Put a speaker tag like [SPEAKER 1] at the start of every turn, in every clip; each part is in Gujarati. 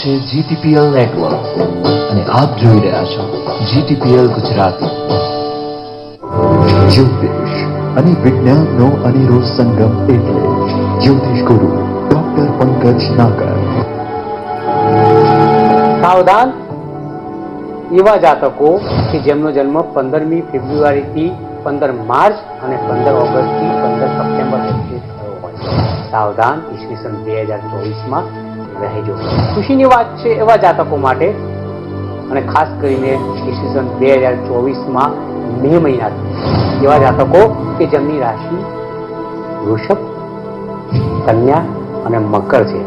[SPEAKER 1] છે GTPL નેટવર્ક અને આપ જોઈ રહ્યા છો GTPL ગુજરાતી. જ્યોતિષ અને વિજ્ઞાનનો અનેરો સંગમ એટલે જ્યોતિષ ગુરુ ડોક્ટર પંકજ નાગર.
[SPEAKER 2] સાવધાન એવા જાતકો કે જેમનો જન્મ 15મી ફેબ્રુઆરીથી 15 માર્ચ અને 15 ઓગસ્ટથી 15 સપ્ટેમ્બર વચ્ચે થયો હોય. સાવધાન ઈસવીસન 2024માં રહેજો. ખુશીની વાત છે એવા જાતકો માટે, અને ખાસ કરીને ઈસવીસન 2024માં મે મહિનાથી એવા જાતકો કે જેમની રાશિ વૃષભ, કન્યા અને મકર છે.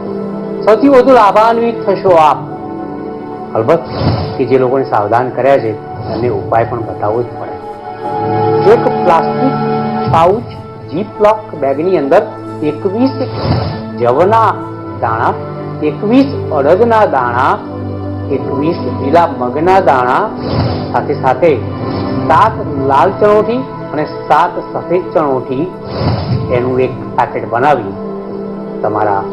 [SPEAKER 2] સૌથી વધુ લાભાન્વિત થશો આપ. અલબત્ત કે જે લોકોને સાવધાન કર્યા છે એને ઉપાય પણ બતાવવો જ પડે. એક પ્લાસ્ટિક પાઉચ જીપ-લોક બેગની અંદર 21 જવના દાણા, 21 અડદના દાણા, 21 લીલા મગના દાણા, સાથે સાથે 7 લાલ ચણોઠી અને 7 સફેદ ચણોઠી એનું એક પેકેટ બનાવી તમારા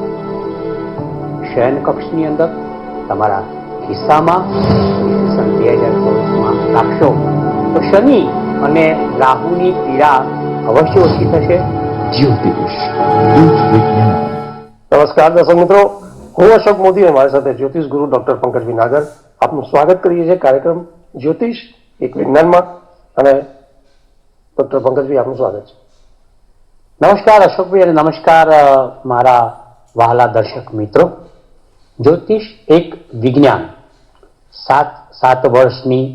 [SPEAKER 2] શયન કક્ષની અંદર, તમારા ખિસ્સામાં 2024માં રાખશો તો શનિ અને રાહુની પીડા અવશ્ય ઓછી થશે.
[SPEAKER 1] જ્યોતિષ વિજ્ઞાન.
[SPEAKER 3] નમસ્કાર દર્શક મિત્રો, હું અશોક મોદી અને મારી સાથે જ્યોતિષ ગુરુ ડોક્ટર પંકજ નાગર આપનું સ્વાગત કરીએ છીએ કાર્યક્રમ જ્યોતિષ એક વિજ્ઞાનમાં. અને ડોક્ટર પંકજભાઈ આપનું સ્વાગત છે.
[SPEAKER 2] નમસ્કાર અશોકભાઈ અને નમસ્કાર મારા વહાલા દર્શક મિત્રો. જ્યોતિષ એક વિજ્ઞાન 7 વર્ષની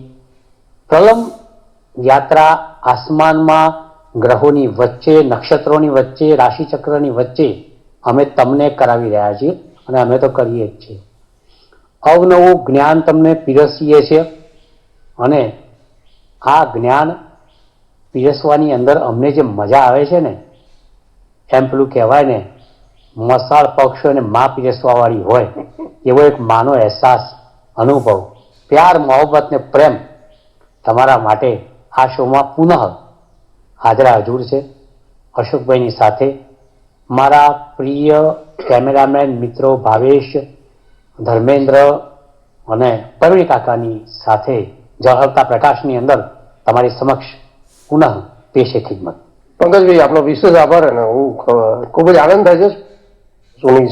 [SPEAKER 2] પ્રલંબ યાત્રા આસમાનમાં ગ્રહોની વચ્ચે, નક્ષત્રોની વચ્ચે, રાશિચક્રની વચ્ચે અમે તમને કરાવી રહ્યા છીએ અને અમે તો કરીએ જ છીએ. અવનવું જ્ઞાન તમને પીરસીએ છીએ અને આ જ્ઞાન પીરસવાની અંદર અમને જે મજા આવે છે ને, એમ પેલું કહેવાય ને, મસાળ પક્ષ અને મા પીરસવાવાળી હોય એવો એક માનો અહેસાસ, અનુભવ, પ્યાર, મોહબ્બત ને પ્રેમ તમારા માટે આ શોમાં પુનઃ હાજર હજુર છે. અશોકભાઈની સાથે મારા પ્રિય કેમેરામેન મિત્રો ભાવેશ, ધર્મેન્દ્ર અને પરવીણ કાકાની સાથે ઝળહળતા પ્રકાશની અંદર તમારી સમક્ષ પુનઃ પેશે ખિદમત.
[SPEAKER 3] પંકજભાઈ આપનો વિશેષ આભાર. અને હું ખૂબ જ આનંદ થાય છે શોની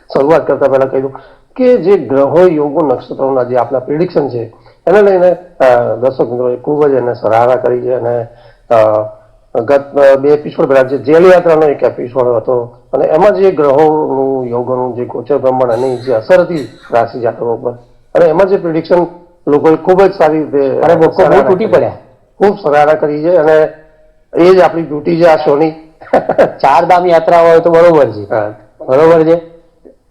[SPEAKER 3] શરૂઆત કરતા પહેલા કહી દઉં કે જે ગ્રહો, યોગો, નક્ષત્રોના જે આપણા પ્રિડિક્શન છે એને લઈને દર્શક મિત્રોએ ખૂબ જ એને સરાહના કરી છે. અને ગત 2 એપિસોડ પહેલા જે જેલ યાત્રાનો એક એપિસોડ હતો અને એમાં જે ગ્રહોનું, યોગોનું જે ગોચર બ્રહ્માંડ અને જે અસર હતી રાશિ જાતકો પર, અને એમાં જે પ્રિડિક્શન લોકોએ ખૂબ જ સારી રીતે
[SPEAKER 2] તૂટી પડ્યા,
[SPEAKER 3] ખૂબ સરાહના કરી છે. અને એ જ આપણી ડ્યુટી છે આ શોની.
[SPEAKER 2] 4 ધામ યાત્રા હોય તો બરોબર છે, બરોબર છે.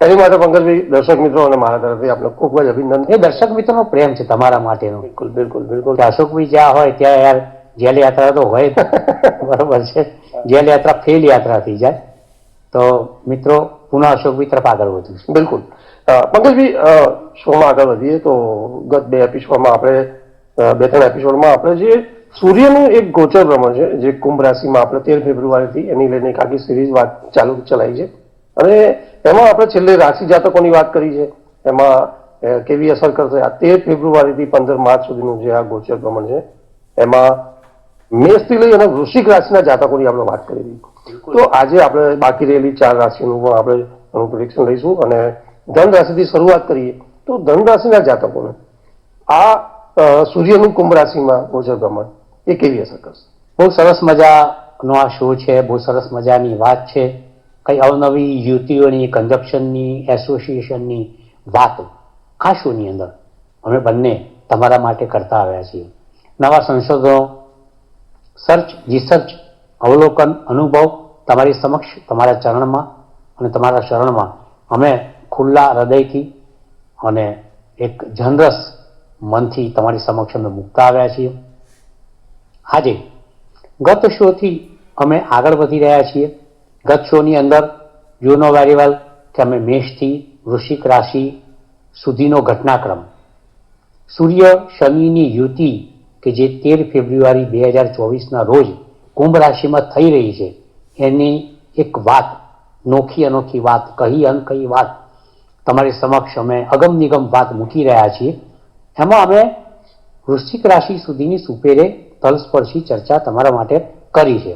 [SPEAKER 3] એની માટે પંકજભાઈ દર્શક મિત્રો અને મારા તરફથી આપણે ખૂબ જ અભિનંદન.
[SPEAKER 2] એ દર્શક મિત્રોનો પ્રેમ છે તમારા માટેનો.
[SPEAKER 3] બિલકુલ બિલકુલ બિલકુલ.
[SPEAKER 2] અશોકભાઈ જ્યાં હોય ત્યાં યાર જેલ યાત્રા તો હોય. બરોબર છે. જેલ યાત્રા ફેલ યાત્રા થઈ જાય તો મિત્રો પુનઃ અશોકભાઈ તરફ આગળ વધીશું.
[SPEAKER 3] બિલકુલ. પંકજભાઈ, શોમાં આગળ વધીએ તો ગત 2 એપિસોડમાં આપણે 2-3 એપિસોડમાં આપણે જે સૂર્યનું એક ગોચર ભ્રમણ છે જે કુંભ રાશિમાં આપણે 13 ફેબ્રુઆરીથી એની લઈને એક આખી સિરીઝ વાત ચલાવી છે. અને એમાં આપણે છેલ્લે રાશિ જાતકોની વાત કરી છે, એમાં કેવી અસર કરશે આ 13 ફેબ્રુઆરીથી 15 માર્ચ સુધીનું જે આ ગોચર ભ્રમણ છે એમાં મેષથી લઈ અને વૃશ્ચિક રાશિના જાતકોની આપણે વાત કરી હતી. તો આજે આપણે બાકી રહેલી 4 રાશિનું પણ આપણે એનું પ્રિડિક્શન લઈશું. અને ધન રાશિથી શરૂઆત કરીએ તો ધન રાશિના જાતકોને આ સૂર્યનું કુંભ રાશિમાં ગોચર ભ્રમણ એ કેવી અસર કરશે?
[SPEAKER 2] બહુ સરસ મજાનો આ શો છે, બહુ સરસ મજાની વાત છે. કઈ અવનવી યુતિઓની, કન્જક્શનની, એસોસિએશનની વાતો આ શોની અંદર અમે બંને તમારા માટે કરતા આવ્યા છીએ. નવા સંશોધનો, સર્ચ, રિસર્ચ, અવલોકન, અનુભવ તમારી સમક્ષ, તમારા ચરણમાં અને તમારા શરણમાં અમે ખુલ્લા હૃદયથી અને એક જનરસ મનથી તમારી સમક્ષ અમે મૂકતા આવ્યા છીએ. આજે ગત શોથી અમે આગળ વધી રહ્યા છીએ. ગત શોની અંદર યુ નો વેરી વેલ કે અમે મેષથી વૃશ્ચિક રાશિ સુધીનો ઘટનાક્રમ, સૂર્ય શનિની યુતિ કે જે 13 ફેબ્રુઆરી 2024ના રોજ કુંભ રાશિમાં થઈ રહી છે એની એક વાત, નોખી અનોખી વાત, કહી અનકહી વાત તમારી સમક્ષ અમે અગમ નિગમ વાત મૂકી રહ્યા છીએ. એમાં અમે વૃશ્ચિક રાશિ સુધીની સુપેરે તલસ્પર્શી ચર્ચા તમારા માટે કરી છે.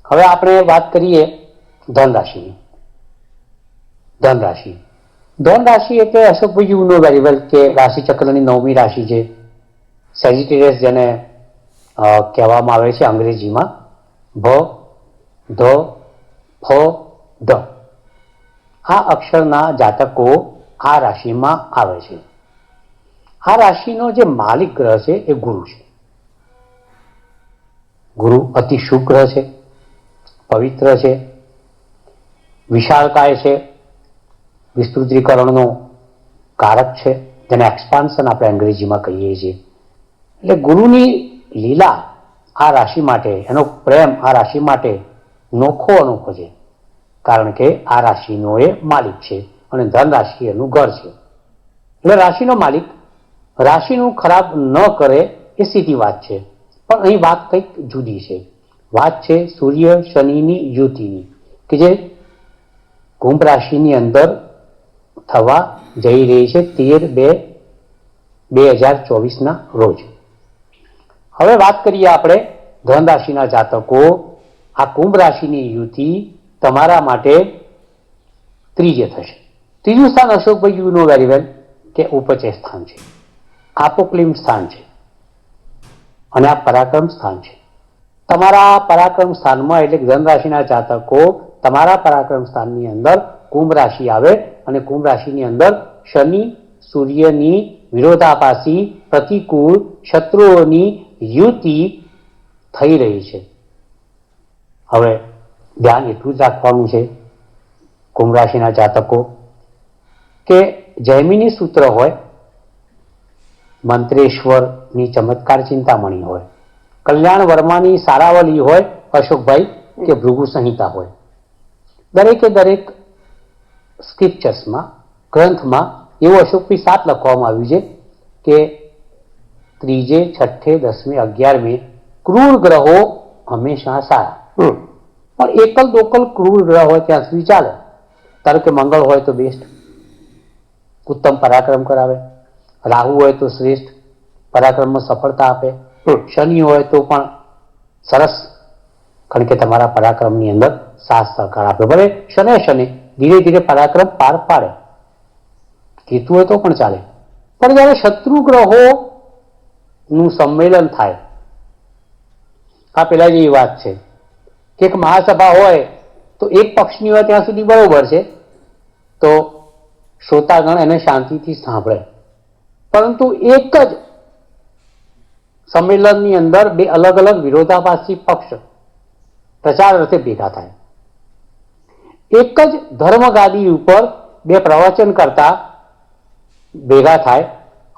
[SPEAKER 2] હવે આપણે વાત કરીએ ધન રાશિની. ધન રાશિ એટલે અશોકભાઈ યુ નો વેરી વેલ કે રાશિ ચક્રની 9મી રાશિ છે. સેજિટેરિયસ જેને કહેવામાં આવે છે અંગ્રેજીમાં. ભ, ધ, ફ, ધ આ અક્ષરના જાતકો આ રાશિમાં આવે છે. આ રાશિનો જે માલિક ગ્રહ છે એ ગુરુ છે. ગુરુ અતિ શુભ ગ્રહ છે, પવિત્ર છે, વિશાળકાય છે, વિસ્તૃતીકરણનો કારક છે, જેને એક્સપાન્શન આપણે અંગ્રેજીમાં કહીએ છીએ. એટલે ગુરુની લીલા આ રાશિ માટે, એનો પ્રેમ આ રાશિ માટે નોખો અનોખો છે. કારણ કે આ રાશિનો એ માલિક છે અને ધન રાશિ એનું ઘર છે. એટલે રાશિનો માલિક રાશિનું ખરાબ ન કરે એ સીધી વાત છે. પણ અહીં વાત કંઈક જુદી છે. વાત છે સૂર્ય શનિની યુતિની, કે જે કુંભ રાશિની અંદર થવા જઈ રહી છે 13/2/2024 રોજ. હવે વાત કરીએ આપણે ધન રાશિના જાતકો. આ કુંભ રાશિની યુતિ તમારા માટે ત્રીજે થશે. ત્રીજું સ્થાન અશોકભાઈ યુ નો વેરી વેલ કે ઉપચય સ્થાન છે, આપોક્લિમ સ્થાન છે અને આ પરાક્રમ સ્થાન છે. તમારા પરાક્રમ સ્થાનમાં એટલે ધન રાશિના જાતકો, તમારા પરાક્રમ સ્થાનની અંદર કુંભ રાશિ આવે અને કુંભ રાશિની અંદર શનિ સૂર્યની વિરોધાભાસી પ્રતિકૂળ શત્રુઓની યુતિ થઈ રહી છે. હવે ધ્યાન એટલું જ રાખવાનું છે કુંભ રાશિના જાતકો કે જૈમિની સૂત્ર હોય, મંત્રેશ્વરની ચમત્કાર ચિંતામણી હોય, કલ્યાણ વર્માની સારાવલી હોય અશોકભાઈ, કે ભૃગુ સંહિતા હોય, દરેકે દરેક સ્ક્રિપ્ચર્સમાં, ગ્રંથમાં એવું અશોકભાઈ 7 લખવામાં આવ્યું છે કે 3, 6, 10, 11 ક્રૂર ગ્રહો હંમેશા સારા. પણ એકલ દોકલ ક્રૂર ગ્રહ હોય ત્યાં સુધી ચાલે. ધારો કે મંગળ હોય તો બેસ્ટ, ઉત્તમ પરાક્રમ કરાવે. રાહુ હોય તો શ્રેષ્ઠ, પરાક્રમમાં સફળતા આપે. શનિ હોય તો પણ સરસ, કારણ કે તમારા પરાક્રમની અંદર સાથ સહકાર આપે. ભલે શનિ ધીરે ધીરે પરાક્રમ પાર પાડે. કેતુ હોય તો પણ ચાલે. પણ જ્યારે શત્રુ ગ્રહોનું સંમેલન થાય, આ પેલા જેવી વાત છે કે એક મહાસભા હોય તો એક પક્ષની હોય ત્યાં સુધી બરોબર છે, તો શ્રોતાગણ એને શાંતિથી સાંભળે. પરંતુ એક જ સંમેલનની અંદર 2 અલગ અલગ વિરોધાભાસી પક્ષ પ્રચાર અર્થે ભેગા થાય. એક જ ધર્મગાદી ઉપર 2 પ્રવચન કરતા ભેગા થાય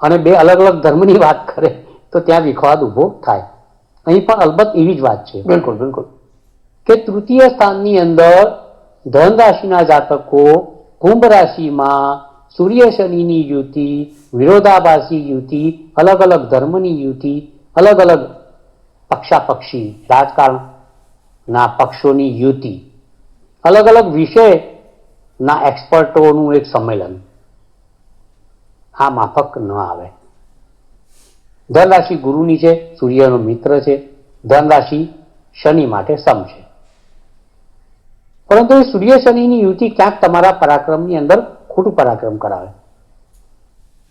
[SPEAKER 2] અને 2 અલગ અલગ ધર્મની વાત કરે તો ત્યાં વિખવાદ ઉભો થાય. અહીં પણ અલબત્ત એવી જ વાત છે.
[SPEAKER 3] બિલકુલ બિલકુલ.
[SPEAKER 2] કે તૃતીય સ્થાનની અંદર ધન રાશિના જાતકો કુંભ રાશિમાં સૂર્ય શનિની યુતિ, વિરોધાભાસી યુતિ, અલગ અલગ ધર્મની યુતિ, અલગ અલગ પક્ષાપક્ષી રાજકારણના પક્ષોની યુતિ, અલગ અલગ વિષયના એક્સપર્ટોનું એક સંમેલન, આ માફક ન આવે. ધન રાશિ ગુરુની છે, સૂર્યનો મિત્ર છે. ધન રાશિ શનિ માટે સમ છે. પરંતુ એ સૂર્ય શનિની યુતિ ક્યાંક તમારા પરાક્રમની અંદર ખોટું પરાક્રમ કરાવે.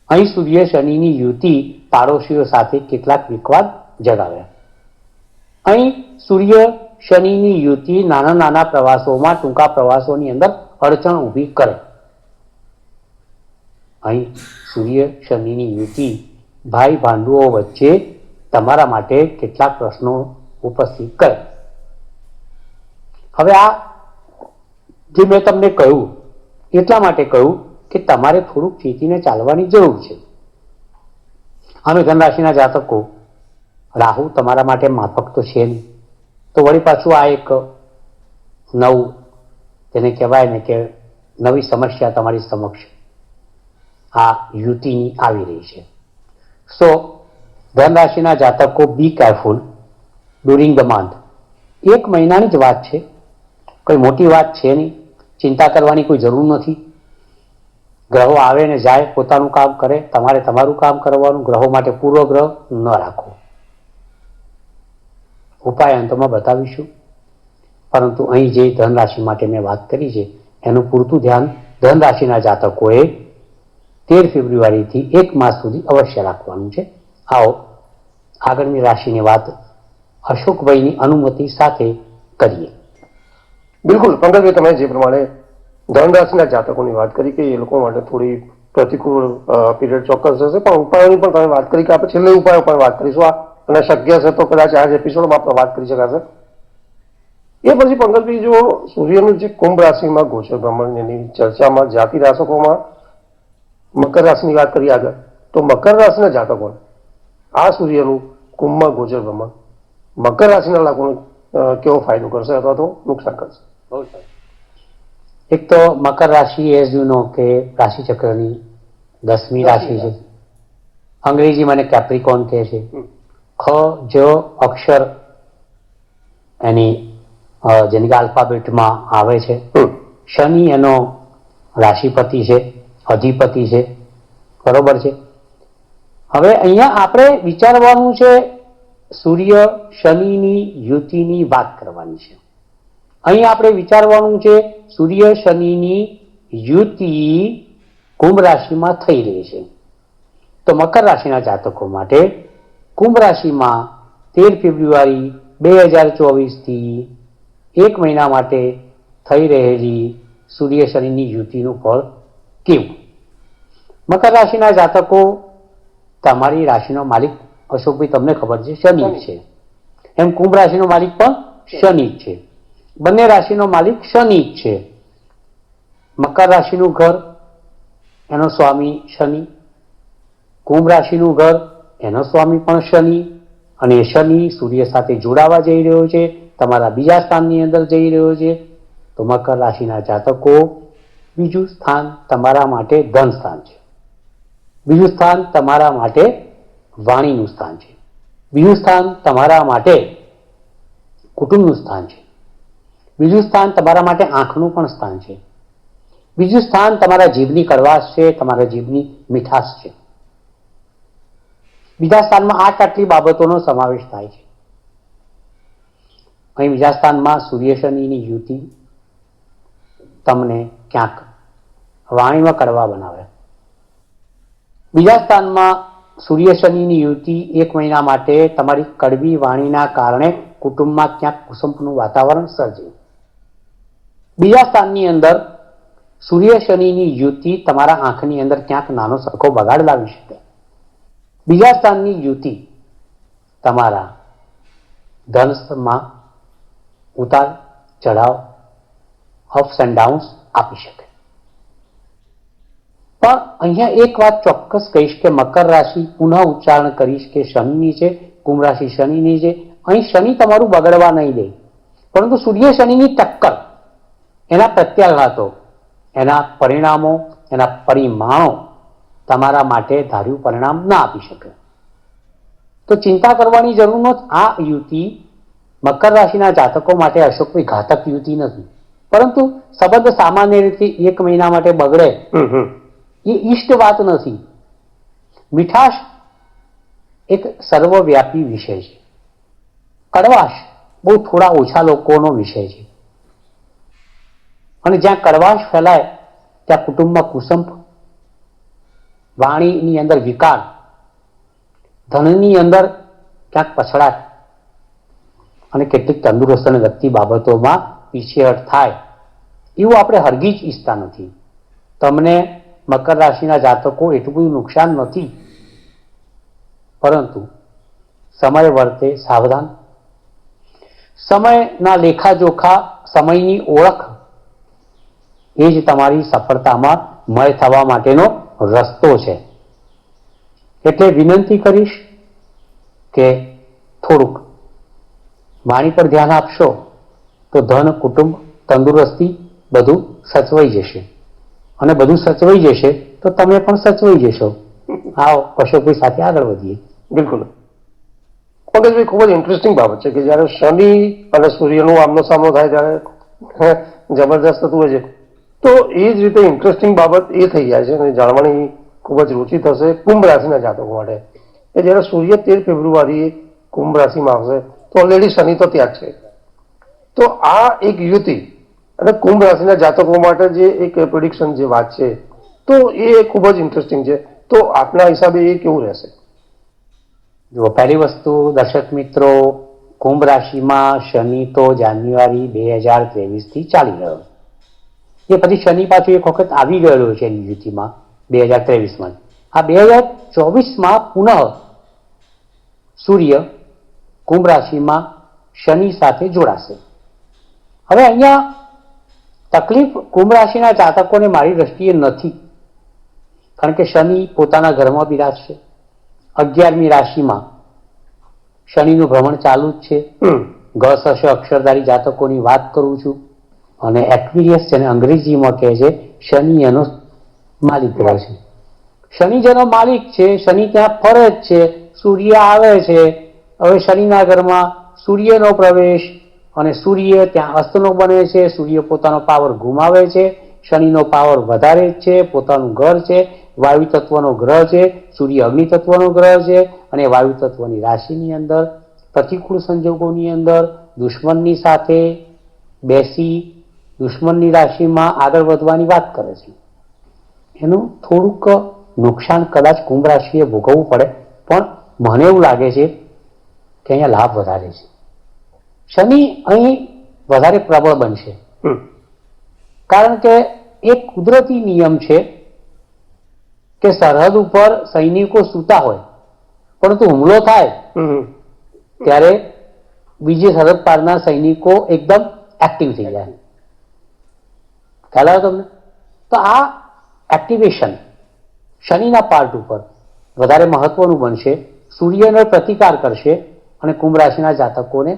[SPEAKER 2] અહીં સૂર્ય શનિની યુતિ પાડોશીઓ સાથે કેટલાક વિખવાદ જગાવે. અહીં સૂર્ય શનિની યુતિ નાના નાના પ્રવાસોમાં, ટૂંકા પ્રવાસોની અંદર અડચણ ઊભી કરે. અહીં સૂર્ય શનિની યુતિ ભાઈ ભાંડુઓ વચ્ચે તમારા માટે કેટલાક પ્રશ્નો ઉપસ્થિત કરે. હવે આ જે મેં તમને કહ્યું એટલા માટે કહ્યું કે તમારે થોડુંક ચેતીને ચાલવાની જરૂર છે. અમે ધન રાશિના જાતકો, રાહુ તમારા માટે માફક તો છે નહીં, તો વળી પાછું આ એક નવું, તેને કહેવાય ને કે નવી સમસ્યા તમારી સમક્ષ આ યુતિની આવી રહી છે. સો ધન રાશિના જાતકો, be careful during the month. 1 મહિનાની જ વાત છે, કોઈ મોટી વાત છે નહીં, ચિંતા કરવાની કોઈ જરૂર નથી. ગ્રહો આવે ને જાય, પોતાનું કામ કરે, તમારે તમારું કામ કરવાનું. ગ્રહો માટે પૂર્વગ્રહ ન રાખો. ઉપાય અંતમાં બતાવીશું, પરંતુ અહીં જે ધન રાશિ માટે મેં વાત કરી છે એનું પૂરતું ધ્યાન ધન રાશિના જાતકોએ 13 ફેબ્રુઆરીથી 1 માસ સુધી અવશ્ય રાખવાનું છે. આવો આગળની રાશિની વાત અશોકભાઈની અનુમતિ સાથે કરીએ.
[SPEAKER 3] બિલકુલ પંકજભાઈ, તમે જે પ્રમાણે ધન રાશિના જાતકોની વાત કરી કે એ લોકો માટે થોડી પ્રતિકૂળ પીરિયડ ચોક્કસ હશે, પણ ઉપાયોની પણ તમે વાત કરી કે આપણે છેલ્લે ઉપાયો પણ વાત કરીશું. અને શક્ય છે તો કદાચ આ જ એપિસોડમાં આપણે વાત કરી શકાશે. એ પછી પંકજભાઈ, જો સૂર્યનું જે કુંભ રાશિમાં ગોચર ભ્રમણ એની ચર્ચામાં જાતિ રાશકોમાં મકર રાશિની વાત કરી આગળ, તો મકર રાશિના જાતકોને આ સૂર્યનું કુંભમાં ગોચર ભ્રમણ મકર રાશિના લોકોને કેવો ફાયદો કરશે અથવા તો નુકસાન કરશે?
[SPEAKER 2] બહુ સરસ. એક તો મકર રાશિ એઝ યુ નો કે રાશિ ચક્રની 10મી રાશિ છે. અંગ્રેજી મને કેપ્રિકોન કહે છે. ખ જ અક્ષર એની જેની કે આલ્ફાબેટમાં આવે છે. શનિ એનો રાશિપતિ છે, અધિપતિ છે, બરોબર છે. હવે અહીંયા આપણે વિચારવાનું છે, સૂર્ય શનિની યુતિની વાત કરવાની છે. અહીં આપણે વિચારવાનું છે સૂર્ય શનિની યુતિ કુંભ રાશિમાં થઈ રહી છે. તો મકર રાશિના જાતકો માટે કુંભ રાશિમાં 13 ફેબ્રુઆરી 2024 થી 1 મહિના માટે થઈ રહેલી સૂર્ય શનિની યુતિનું ફળ કેવું? મકર રાશિના જાતકો, તમારી રાશિનો માલિક અશોકભાઈ તમને ખબર છે શનિ છે, એમ કુંભ રાશિનો માલિક પણ શનિ છે. બંને રાશિનો માલિક શનિ છે. મકર રાશિનું ઘર એનો સ્વામી શનિ, કુંભ રાશિનું ઘર એનો સ્વામી પણ શનિ, અને શનિ સૂર્ય સાથે જોડાવા જઈ રહ્યો છે, તમારા બીજા સ્થાનની અંદર જઈ રહ્યો છે. તો મકર રાશિના જાતકો, બીજું સ્થાન તમારા માટે ધન સ્થાન છે, બીજું સ્થાન તમારા માટે વાણીનું સ્થાન છે, બીજું સ્થાન તમારા માટે કુટુંબનું સ્થાન છે, બીજું સ્થાન તમારા માટે આંખનું પણ સ્થાન છે, બીજું સ્થાન તમારા જીભની કડવાશ છે, તમારા જીભની મીઠાશ છે. બીજા સ્થાનમાં આટલી બાબતોનો સમાવેશ થાય છે. અહીં બીજા સ્થાનમાં સૂર્ય શનિની યુતિ તમને ક્યાંક વાણીમાં કડવા બનાવે. બીજા સ્થાનમાં સૂર્ય શનિની યુતિ 1 મહિના માટે તમારી કડવી વાણીના કારણે કુટુંબમાં ક્યાંક કુસંપનું વાતાવરણ સર્જે. બીજા સ્થાનની અંદર સૂર્ય શનિની યુતિ તમારા આંખની અંદર ક્યાંક નાનો સરખો બગાડ લાવી શકે. બીજા સ્થાનની યુતિ તમારા ધનમાં ઉતાર ચઢાવ, અપ્સ એન્ડ ડાઉન્સ આપી શકે. પણ અહીંયા એક વાત ચોક્કસ કહીશ કે મકર રાશિ, પુનઃ ઉચ્ચારણ કરીશ કે શનિની છે, કુંભ રાશિ શનિની છે. અહીં શનિ તમારું બગડવા નહીં દે, પરંતુ સૂર્ય શનિની ટક્કર, એના પ્રત્યાઘાતો, એના પરિણામો, એના પરિમાણો તમારા માટે ધાર્યું પરિણામ ના આપી શકે. તો ચિંતા કરવાની જરૂર નથી. આ યુતિ મકર રાશિના જાતકો માટે અશોકભાઈ ઘાતક યુતિ નથી, પરંતુ સંબંધ સામાન્ય રીતે 1 મહિના માટે બગડે એ ઈષ્ટ વાત નથી. મીઠાશ એક સર્વવ્યાપી વિષય છે, કડવાશ બહુ થોડા ઓછા લોકોનો વિષય છે. અને જ્યાં કડવાશ ફેલાય ત્યાં કુટુંબમાં કુસંપ, વાણીની અંદર વિકાર, ધનની અંદર ક્યાંક પછડાટ અને કેટલીક તંદુરસ્ત અને લગતી બાબતોમાં પીછેહટ થાય, એવું આપણે હરગીજ ઈચ્છતા નથી. તમને મકર રાશિના જાતકો એટલું બધું નુકસાન નથી, પરંતુ સમય વર્તે સાવધાન. સમયના લેખાજોખા, સમયની ઓળખ એ જ તમારી સફળતામાં મય થવા માટેનો રસ્તો છે. એટલે વિનંતી કરીશ કે થોડુંક વાણી પર ધ્યાન આપશો તો ધન, કુટુંબ, તંદુરસ્તી બધું સચવાઈ જશે. અને બધું સચવાઈ જશે તો તમે પણ સચવાઈ જશો. આવો અશોકભાઈ સાથે આગળ વધીએ.
[SPEAKER 3] બિલકુલ પંકજભાઈ, ખૂબ જ ઇન્ટરેસ્ટિંગ બાબત છે કે જયારે શનિ અને સૂર્યનું આમનો સામનો થાય ત્યારે જબરદસ્ત થતું હોય છે. તો એ જ રીતે ઇન્ટરેસ્ટિંગ બાબત એ થઈ જાય છે અને જાણવાની ખૂબ જ રુચિ થશે કુંભ રાશિના જાતકો માટે કે જ્યારે સૂર્ય 13 ફેબ્રુઆરીએ કુંભ રાશિમાં આવશે તો ઓલરેડી શનિ તો ત્યાં જ છે. તો આ એક યુતિ અને કુંભ રાશિના જાતકો માટે જે એક પ્રિડિક્શન જે વાત છે તો એ ખૂબ જ ઇન્ટરેસ્ટિંગ છે. તો આપના હિસાબે એ કેવું રહેશે?
[SPEAKER 2] જો પહેલી વસ્તુ દર્શક મિત્રો, કુંભ રાશિમાં શનિ તો જાન્યુઆરી 2023 ચાલી રહ્યો છે. એ પછી શનિ પાછું એક વખત આવી ગયેલો છે એની યુતિમાં 2023. આ 2024 પુનઃ સૂર્ય કુંભ રાશિમાં શનિ સાથે જોડાશે. હવે અહીંયા તકલીફ કુંભ રાશિના જાતકોને મારી દ્રષ્ટિએ નથી, કારણ કે શનિ પોતાના ઘરમાં બિરાજશે. 11મી રાશિમાં શનિનું ભ્રમણ ચાલુ જ છે. ગ સ અક્ષરધારી જાતકોની વાત કરું છું. અને એક્વિરિયસ જેને અંગ્રેજીમાં કહે છે શનિ એનો માલિક રહે છે. શનિ જેનો માલિક છે, શનિ ત્યાં ફરે જ છે, સૂર્ય આવે છે. હવે શનિના ઘરમાં સૂર્યનો પ્રવેશ અને સૂર્ય ત્યાં અસ્તનો બને છે. સૂર્ય પોતાનો પાવર ગુમાવે છે, શનિનો પાવર વધારે જ છે, પોતાનું ઘર છે, વાયુ તત્વનો ગ્રહ છે, સૂર્ય અગ્નિ તત્વનો ગ્રહ છે અને વાયુ તત્વની રાશિની અંદર પ્રતિકૂળ સંજોગોની અંદર દુશ્મનની સાથે બેસી દુશ્મનની રાશિમાં આગળ વધવાની વાત કરે છે. એનું થોડુંક નુકસાન કદાચ કુંભ રાશિએ ભોગવવું પડે, પણ મને એવું લાગે છે કે અહીંયા લાભ વધારે છે. શનિ અહીં વધારે પ્રબળ બનશે, કારણ કે એક કુદરતી નિયમ છે કે સરહદ ઉપર સૈનિકો સૂતા હોય, પરંતુ હુમલો થાય ત્યારે બીજી સરહદ પારના સૈનિકો એકદમ એક્ટિવ થઈ જાય. ખ્યાલ આવે તમને? તો આ એક્ટિવેશન શનિના પાર્ટ ઉપર વધારે મહત્વનું બનશે. સૂર્યનો પ્રતિકાર કરશે અને કુંભ રાશિના જાતકોને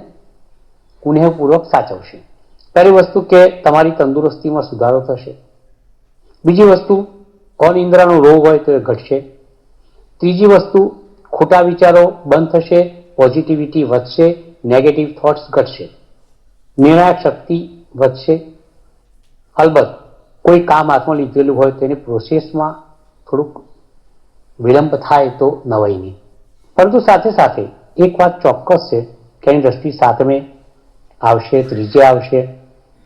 [SPEAKER 2] કુનેહપૂર્વક સાચવશે. પહેલી વસ્તુ કે તમારી તંદુરસ્તીમાં સુધારો થશે. બીજી વસ્તુ, અનિંદ્રાનો રોગ હોય તો એ ઘટશે. ત્રીજી વસ્તુ, ખોટા વિચારો બંધ થશે, પોઝિટિવિટી વધશે, નેગેટિવ થોટ્સ ઘટશે, નિર્ણાયક શક્તિ વધશે. અલબત્ત કોઈ કામ હાથમાં લીધેલું હોય તેની પ્રોસેસમાં થોડુંક વિલંબ થાય તો નવાઈ નહીં. પરંતુ સાથે સાથે એક વાત ચોક્કસ છે કે એની દ્રષ્ટિ 7મે આવશે, 3જે આવશે,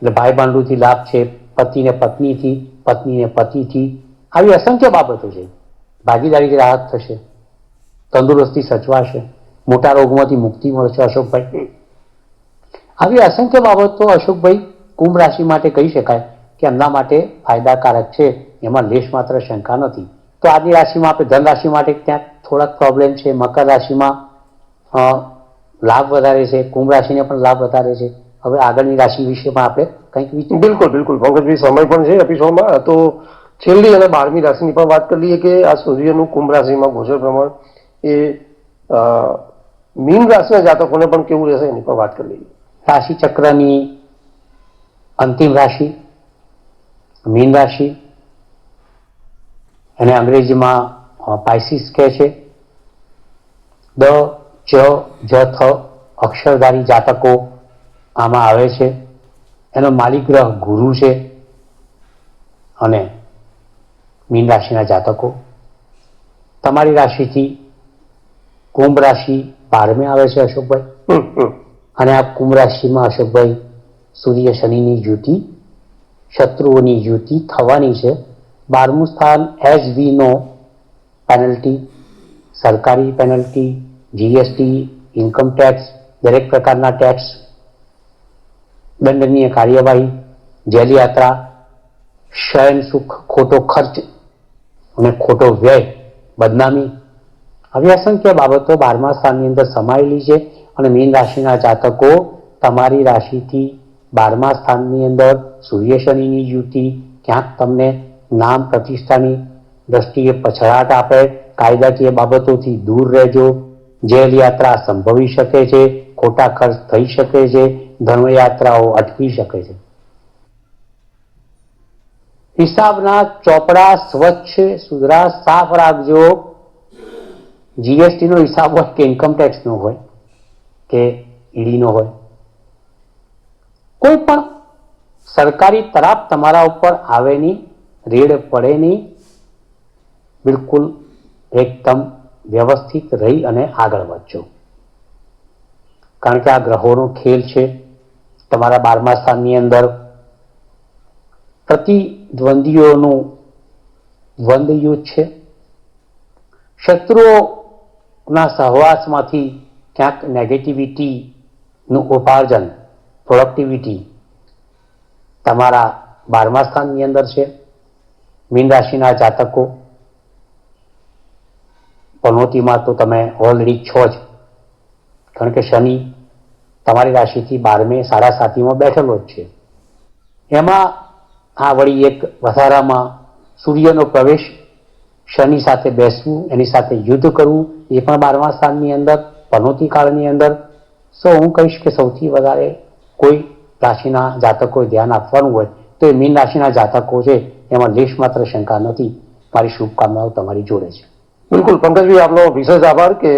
[SPEAKER 2] એટલે ભાઈ ભાંડુથી લાભ છે, પતિને પત્નીથી, પત્નીને પતિથી, આવી અસંખ્ય બાબતો છે. ભાગીદારીથી રાહત થશે, તંદુરસ્તી સચવાશે, મોટા રોગમાંથી મુક્તિ મળશે. અશોકભાઈ, આવી અસંખ્ય બાબતો અશોકભાઈ કુંભ રાશિ માટે કહી શકાય કે એમના માટે ફાયદાકારક છે, એમાં લેશ માત્ર શંકા નથી. તો આજની રાશિમાં આપણે ધન રાશિ માટે ક્યાંક થોડાક પ્રોબ્લેમ છે. મકર રાશિમાં લાભ વધારે છે, કુંભ રાશિને પણ લાભ વધારે છે. હવે આગળની રાશિ વિશેમાં આપણે કંઈક
[SPEAKER 3] બિલકુલ પંકજભાઈ, સમય પણ છે એપિસોડમાં, તો છેલ્લી અને 12મી રાશિની પણ વાત કરી લઈએ કે આ સૂર્યનું કુંભ રાશિમાં ગોચર પ્રમાણ એ મીન રાશિના જાતકોને પણ કેવું રહેશે એની પણ વાત કરી લઈએ.
[SPEAKER 2] રાશિ ચક્રની અંતિમ રાશિ મીન રાશિ, એને અંગ્રેજીમાં પાઇસિસ કહે છે. દ ચ જ થ અક્ષરધારી જાતકો આમાં આવે છે. એનો માલિક ગ્રહ ગુરુ છે. અને મીન રાશિના જાતકો, તમારી રાશિથી કુંભ રાશિ 12મે આવે છે અશોકભાઈ. અને આ કુંભ રાશિમાં અશોકભાઈ સૂર્ય શનિની યુતિ, શત્રુઓની યુતિ થવાની છે. 12મું સ્થાન એઝ વી નો પેનલ્ટી, સરકારી પેનલ્ટી, જીએસટી, ઇન્કમ ટેક્સ, દરેક પ્રકારના ટેક્સ, દંડનીય કાર્યવાહી, જેલ યાત્રા, શયન સુખ, ખોટો ખર્ચ અને ખોટો વ્યય, બદનામી, આવી અસંખ્ય બાબતો 12મા સ્થાનની અંદર સમાયેલી છે. અને મીન રાશિના જાતકો, તમારી રાશિથી 12મા સ્થાનની અંદર સૂર્ય શનિની યુતિ ક્યાંક તમને નામ પ્રતિષ્ઠાની દ્રષ્ટિએ પછડાટ આપે. કાયદાકીય બાબતોથી દૂર રહેજો. જેલ યાત્રા સંભવી શકે છે, ખોટા ખર્ચ થઈ શકે છે, ધર્મયાત્રાઓ અટકી શકે છે. હિસાબના ચોપડા સ્વચ્છ સુધરા સાફ રાખજો. જીએસટી નો હિસાબ હોય કે ઇન્કમ ટેક્સ નો હોય કે ઈડી નો હોય, કોઈ પણ સરકારી તરાપ તમારા ઉપર આવે નહીં, રેડ પડે નહીં, બિલકુલ એકદમ વ્યવસ્થિત રહી અને આગળ વધજો. કારણ કે આ ગ્રહોનો ખેલ છે. તમારા 12મા સ્થાનની અંદર પ્રતિદ્વંદીઓનું દ્વંદ યુદ્ધ છે. શત્રુઓના સહવાસમાંથી ક્યાંક નેગેટિવિટીનું ઉપાર્જન, પ્રોડક્ટિવિટી તમારા 12મા સ્થાનની અંદર છે. મીન રાશિના જાતકો પનોતીમાં તો તમે ઓલરેડી છો જ, કારણ કે શનિ તમારી રાશિથી 12મે 7.5માં બેઠેલો જ છે. એમાં આ વળી એક વધારામાં સૂર્યનો પ્રવેશ, શનિ સાથે બેસવું, એની સાથે યુદ્ધ કરવું, એ પણ 12મા સ્થાનની અંદર પનોતી કાળની અંદર. સો હું કહીશ કે સૌથી વધારે કોઈ રાશિના જાતકોએ ધ્યાન આપવાનું હોય તો એ મીન રાશિના જાતકો છે. એમાં લેશ માત્ર શંકા નથી. મારી શુભકામનાઓ તમારી જોડે છે.
[SPEAKER 3] બિલકુલ પંકજભાઈ, આપનો વિશેષ આભાર કે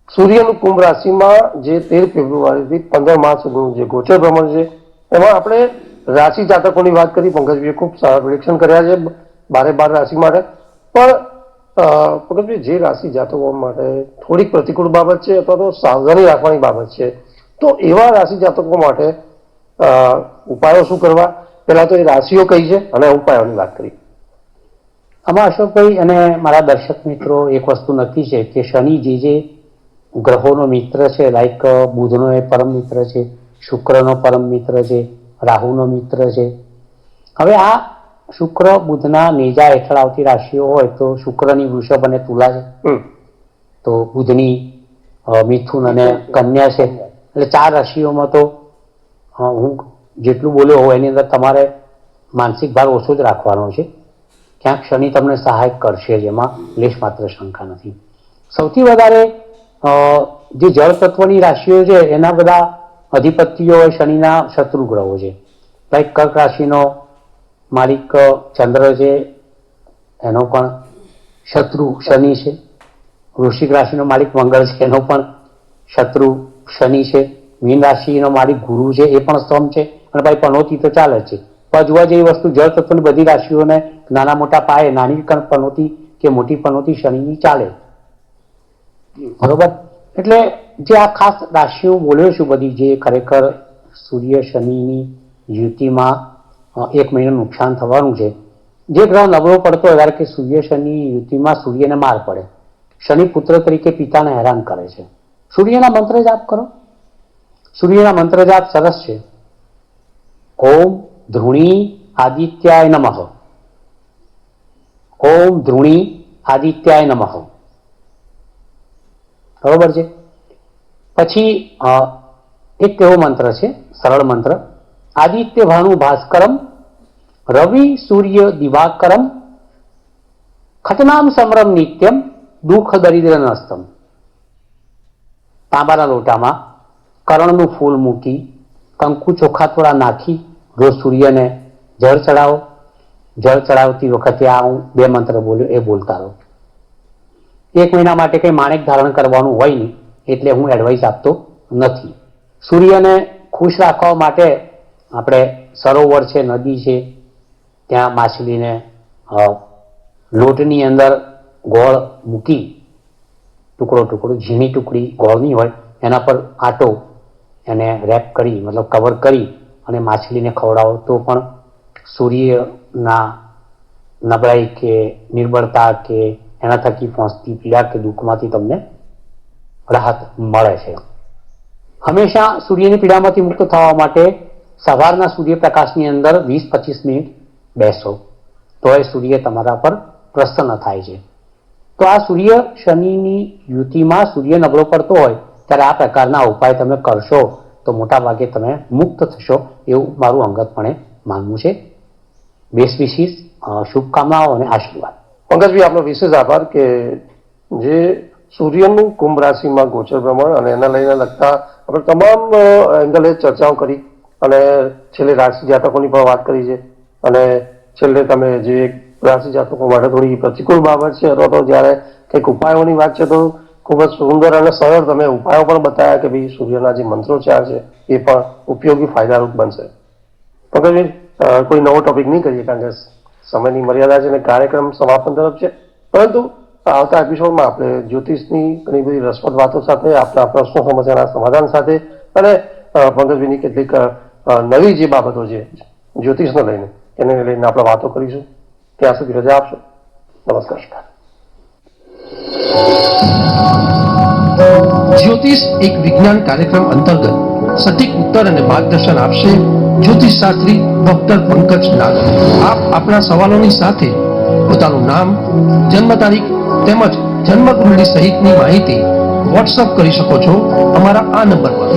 [SPEAKER 3] સૂર્યનું કુંભ રાશિમાં જે 13 ફેબ્રુઆરીથી 15 માર્ચ સુધીનું જે ગોચર ભ્રમણ છે એમાં આપણે રાશિ જાતકોની વાત કરી. પંકજભાઈએ ખૂબ સારા પ્રિડિક્શન કર્યા છે 12 રાશિ માટે. પણ પંકજભાઈ, જે રાશિ જાતકો માટે થોડીક પ્રતિકૂળ બાબત છે અથવા તો સાવધાની રાખવાની બાબત છે, તો એવા રાશિ જાતકો માટે ઉપાયો શું કરવા? પહેલા તો એ રાશિઓ કઈ છે અને ઉપાયોની વાત કરી.
[SPEAKER 2] આમાં અશોકભાઈ અને મારા દર્શક મિત્રો, એક વસ્તુ નક્કી છે કે શનિ જે ગ્રહોનો મિત્ર છે, લાઈક બુધનો એ પરમ મિત્ર છે, શુક્રનો પરમ મિત્ર છે, રાહુનો મિત્ર છે. હવે આ શુક્ર બુધના નેજા હેઠળ આવતી રાશિઓ હોય તો શુક્રની વૃષભ અને તુલા છે, તો બુધની મિથુન અને કન્યા છે. એટલે 4 રાશિઓમાં તો હું જેટલું બોલ્યો હોય એની અંદર તમારે માનસિક ભાર ઓછો જ રાખવાનો છે. ક્યાંક શનિ તમને સહાય કરશે, જેમાં લેશ માત્ર શંકા નથી. સૌથી વધારે જે જળ તત્વની રાશિઓ છે એના બધા અધિપતિઓ શનિના શત્રુ ગ્રહો છે. લાઈક કર્ક રાશિનો માલિક ચંદ્ર છે, એનો પણ શત્રુ શનિ છે. વૃશ્ચિક રાશિનો માલિક મંગળ છે, એનો પણ શત્રુ શનિ છે. મીન રાશિનો માલિક ગુરુ છે, એ પણ સ્તંભ છે. અને ભાઈ પનોતી તો ચાલે છે. પણ જોવા જેવી વસ્તુ જળ તત્વની બધી રાશિઓને નાના મોટા પાયે નાની પનોતી કે મોટી પનોતી શનિની ચાલે, બરોબર. એટલે જે આ ખાસ રાશિઓ બોલ્યો છું બધી, જે ખરેખર સૂર્ય શનિની યુતિમાં 1 મહિનું નુકસાન થવાનું છે. જે ગ્રહ નબળો પડતો હોય, કારણ કે સૂર્ય શનિ યુતિમાં સૂર્યને માર પડે, શનિ પુત્ર તરીકે પિતાને હેરાન કરે છે. સૂર્યના મંત્ર જાપ કરો. સૂર્યના મંત્ર જાપ સરસ છે. ઓમ ધ્રુણી આદિત્યાય નમઃ, ઓમ ધ્રુણી આદિત્યાય નમઃ, બરોબર છે. પછી એક એવો મંત્ર છે, સરળ મંત્ર, આદિત્ય ભાનુ ભાસ્કરમ રવિ સૂર્ય દિવાકરમ ખટનામ સમરમ નિત્યમ દુઃખ દરિદ્ર નસ્તમ. તાંબાના લોટામાં કરણનું ફૂલ મૂકી, કંકુ ચોખા થોડા નાખી રોજ સૂર્યને જળ ચડાવો. જળ ચડાવતી વખતે આ હું 2 મંત્ર બોલ્યો એ બોલતા રહો. 1 મહિના માટે કંઈ માણેક ધારણ કરવાનું હોય નહીં, એટલે હું એડવાઇસ આપતો નથી. સૂર્યને ખુશ રાખવા માટે આપણે સરોવર છે, નદી છે, ત્યાં માછલીને લોટની અંદર ગોળ મૂકી, ટુકડો ઝીણી ટુકડી ગોળની હોય એના પર આટો એને રેપ કરી, મતલબ કવર કરી અને માછલીને ખવડાવો તો પણ સૂર્યના નબળાઈ કે નિર્બળતા કે એના થકી પહોંચતી પીડા કે દુઃખમાંથી તમને રાહત મળે છે. હંમેશા સૂર્યની પીડામાંથી મુક્ત થવા માટે સવારના સૂર્યપ્રકાશની અંદર 20-25 મિનિટ બેસો, તો એ સૂર્ય તમારા પર પ્રસન્ન થાય છે. તો આ સૂર્ય શનિની યુતિમાં સૂર્ય નબળો પડતો હોય ત્યારે આ પ્રકારના ઉપાય તમે કરશો તો મોટા ભાગે તમે મુક્ત થશો, એવું મારું અંગતપણે માનવું છે. બેસ્ટ વિશિસ, શુભકામનાઓ અને આશીર્વાદ.
[SPEAKER 3] પંકજભાઈ, આપનો વિશેષ આભાર કે જે સૂર્યનું કુંભ રાશિમાં ગોચર ભ્રમણ અને એના લઈને લગતા આપણે તમામ એંગલે ચર્ચાઓ કરી અને છેલ્લે રાશિ જાતકોની પણ વાત કરી છે. અને છેલ્લે તમે જે રાશિ જાતકો માટે થોડી પ્રતિકૂળ બાબત છે અથવા તો જ્યારે કંઈક ઉપાયોની વાત છે તો ખૂબ જ સુંદર અને સરળ તમે ઉપાયો પણ બતાવ્યા કે ભાઈ સૂર્યના જે મંત્રોચ્ચાર છે એ પણ ઉપયોગી ફાયદારૂપ બનશે. પંકજભાઈ, કોઈ નવો ટોપિક નહીં કરીએ કારણ કે સમયની મર્યાદા છે અને કાર્યક્રમ સમાપન તરફ છે, પરંતુ આવતા એપિસોડમાં આપણે જ્યોતિષની ઘણી બધી રસપ્રદ વાતો સાથે, આપણા પ્રશ્નો સમસ્યાના સમાધાન સાથે અને પંકજભાઈની કેટલીક નવી જે બાબતો છે જ્યોતિષને લઈને એને લઈને આપણે વાતો કરીશું. ત્યાં સુધી રજા આપશો. નમસ્કાર.
[SPEAKER 4] જ્યોતિષ એક વિજ્ઞાન કાર્યક્રમ અંતર્ગત સટીક ઉત્તર અને માર્ગદર્શન આપશે જ્યોતિષ શાસ્ત્રી ડોક્ટર પંકજ નાગ. આપ આપણા સવાલોની સાથે પોતાનું નામ, જન્મ તારીખ તેમજ જન્મ કુંડળી સહિતની માહિતી વોટ્સઅપ કરી શકો છો અમારા આ નંબર પર.